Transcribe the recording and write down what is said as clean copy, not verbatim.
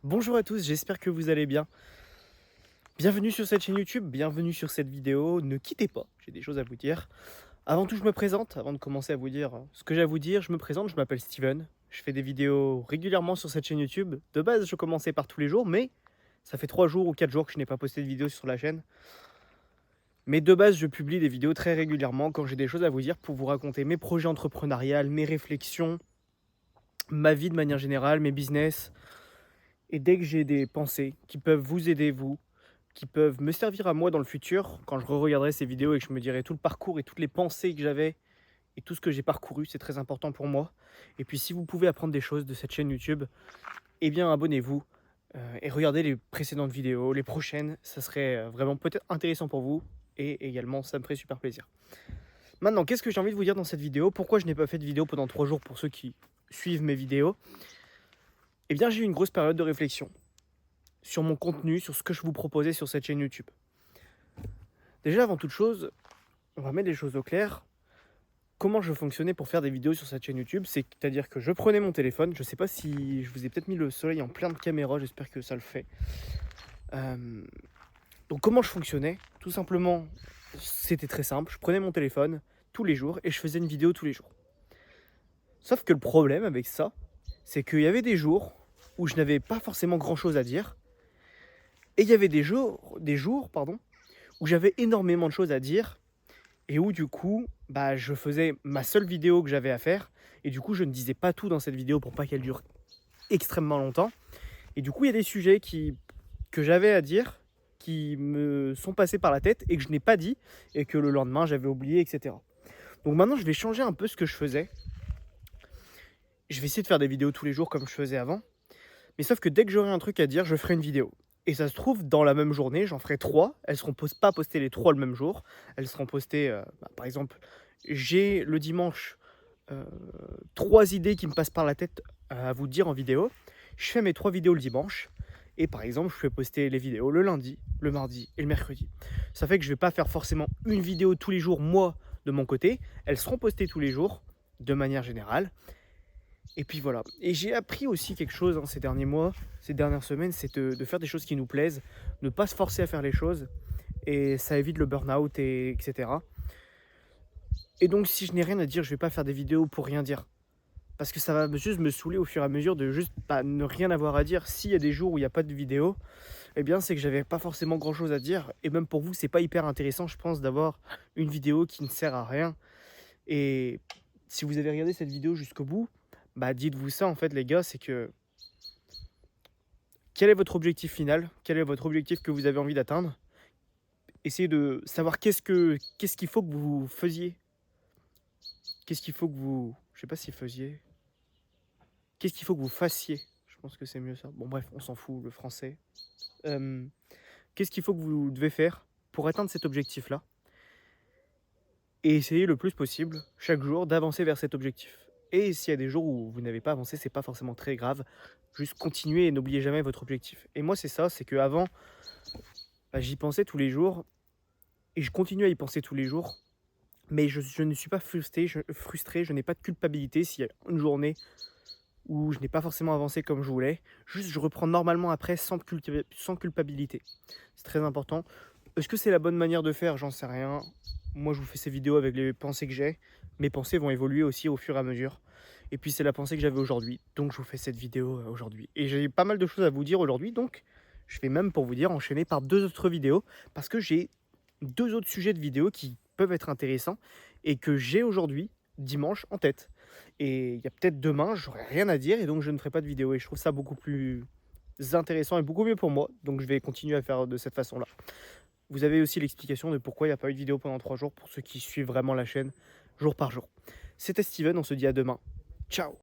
Bonjour à tous, j'espère que vous allez bien. Bienvenue sur cette chaîne YouTube, bienvenue sur cette vidéo. Ne quittez pas, j'ai des choses à vous dire. Avant tout, je me présente, avant de commencer à vous dire ce que j'ai à vous dire, je me présente, je m'appelle Steven. Je fais des vidéos régulièrement sur cette chaîne YouTube. De base, je commençais par tous les jours, mais ça fait 3 jours ou 4 jours que je n'ai pas posté de vidéo sur la chaîne. Mais de base, je publie des vidéos très régulièrement quand j'ai des choses à vous dire pour vous raconter mes projets entrepreneuriaux, mes réflexions, ma vie de manière générale, mes business. Et dès que j'ai des pensées qui peuvent vous aider, vous, qui peuvent me servir à moi dans le futur, quand je regarderai ces vidéos et que je me dirai tout le parcours et toutes les pensées que j'avais et tout ce que j'ai parcouru, c'est très important pour moi. Et puis si vous pouvez apprendre des choses de cette chaîne YouTube, eh bien abonnez-vous et regardez les précédentes vidéos, les prochaines, ça serait vraiment peut-être intéressant pour vous et également ça me ferait super plaisir. Maintenant, qu'est-ce que j'ai envie de vous dire dans cette vidéo? Pourquoi je n'ai pas fait de vidéo pendant 3 jours pour ceux qui suivent mes vidéos? Eh bien j'ai eu une grosse période de réflexion sur mon contenu, sur ce que je vous proposais sur cette chaîne YouTube. Déjà, avant toute chose, on va mettre les choses au clair. Comment je fonctionnais pour faire des vidéos sur cette chaîne YouTube, c'est-à-dire que je prenais mon téléphone, je sais pas si je vous ai peut-être mis le soleil en plein de caméra, j'espère que ça le fait. Euh, donc comment je fonctionnais? Tout simplement, c'était très simple, je prenais mon téléphone tous les jours et je faisais une vidéo tous les jours. Sauf que le problème avec ça, c'est qu'il y avait des jours où je n'avais pas forcément grand-chose à dire, et il y avait des jours où j'avais énormément de choses à dire et où du coup, je faisais ma seule vidéo que j'avais à faire et du coup, je ne disais pas tout dans cette vidéo pour pas qu'elle dure extrêmement longtemps. Et du coup, il y a des sujets que j'avais à dire qui me sont passés par la tête et que je n'ai pas dit et que le lendemain, j'avais oublié, etc. Donc maintenant, je vais changer un peu ce que je faisais. Je vais essayer de faire des vidéos tous les jours comme je faisais avant. Mais sauf que dès que j'aurai un truc à dire, je ferai une vidéo. Et ça se trouve, dans la même journée, j'en ferai 3. Elles ne seront pas postées les 3 le même jour. Elles seront postées, par exemple, j'ai le dimanche 3 idées qui me passent par la tête à vous dire en vidéo. Je fais mes 3 vidéos le dimanche. Et par exemple, je fais poster les vidéos le lundi, le mardi et le mercredi. Ça fait que je ne vais pas faire forcément une vidéo tous les jours, moi, de mon côté. Elles seront postées tous les jours, de manière générale. Et puis voilà. Et j'ai appris aussi quelque chose ces derniers mois, ces dernières semaines, c'est de faire des choses qui nous plaisent, ne pas se forcer à faire les choses, et ça évite le burn-out, etc. Et donc si je n'ai rien à dire, je vais pas faire des vidéos pour rien dire. Parce que ça va juste me saouler au fur et à mesure de juste ne rien avoir à dire. S'il y a des jours où il n'y a pas de vidéo, eh bien c'est que j'avais pas forcément grand chose à dire. Et même pour vous, c'est pas hyper intéressant, je pense, d'avoir une vidéo qui ne sert à rien. Et si vous avez regardé cette vidéo jusqu'au bout, dites-vous ça en fait les gars, c'est que quel est votre objectif final? Quel est votre objectif que vous avez envie d'atteindre? Essayez de savoir qu'est-ce qu'il faut que vous faisiez. Qu'est-ce qu'il faut que vous je sais pas si faisiez. Qu'est-ce qu'il faut que vous fassiez? Je pense que c'est mieux ça. Bon bref, on s'en fout, le français. Hem, Qu'est-ce qu'il faut que vous devez faire pour atteindre cet objectif-là? Et essayez le plus possible, chaque jour, d'avancer vers cet objectif. Et s'il y a des jours où vous n'avez pas avancé, c'est pas forcément très grave. Juste continuez et n'oubliez jamais votre objectif. Et moi, c'est ça, c'est qu'avant, j'y pensais tous les jours et je continue à y penser tous les jours. Mais je ne suis pas frustré, je n'ai pas de culpabilité s'il y a une journée où je n'ai pas forcément avancé comme je voulais. Juste, je reprends normalement après sans culpabilité. C'est très important. Est-ce que c'est la bonne manière de faire? J'en sais rien. Moi, je vous fais ces vidéos avec les pensées que j'ai. Mes pensées vont évoluer aussi au fur et à mesure. Et puis, c'est la pensée que j'avais aujourd'hui. Donc, je vous fais cette vidéo aujourd'hui. Et j'ai pas mal de choses à vous dire aujourd'hui. Donc, je vais même, pour vous dire, enchaîner par 2 autres vidéos. Parce que j'ai 2 autres sujets de vidéos qui peuvent être intéressants. Et que j'ai aujourd'hui, dimanche, en tête. Et il y a peut-être demain, j'aurai rien à dire. Et donc, je ne ferai pas de vidéo. Et je trouve ça beaucoup plus intéressant et beaucoup mieux pour moi. Donc, je vais continuer à faire de cette façon-là. Vous avez aussi l'explication de pourquoi il n'y a pas eu de vidéo pendant 3 jours pour ceux qui suivent vraiment la chaîne jour par jour. C'était Steven, on se dit à demain. Ciao!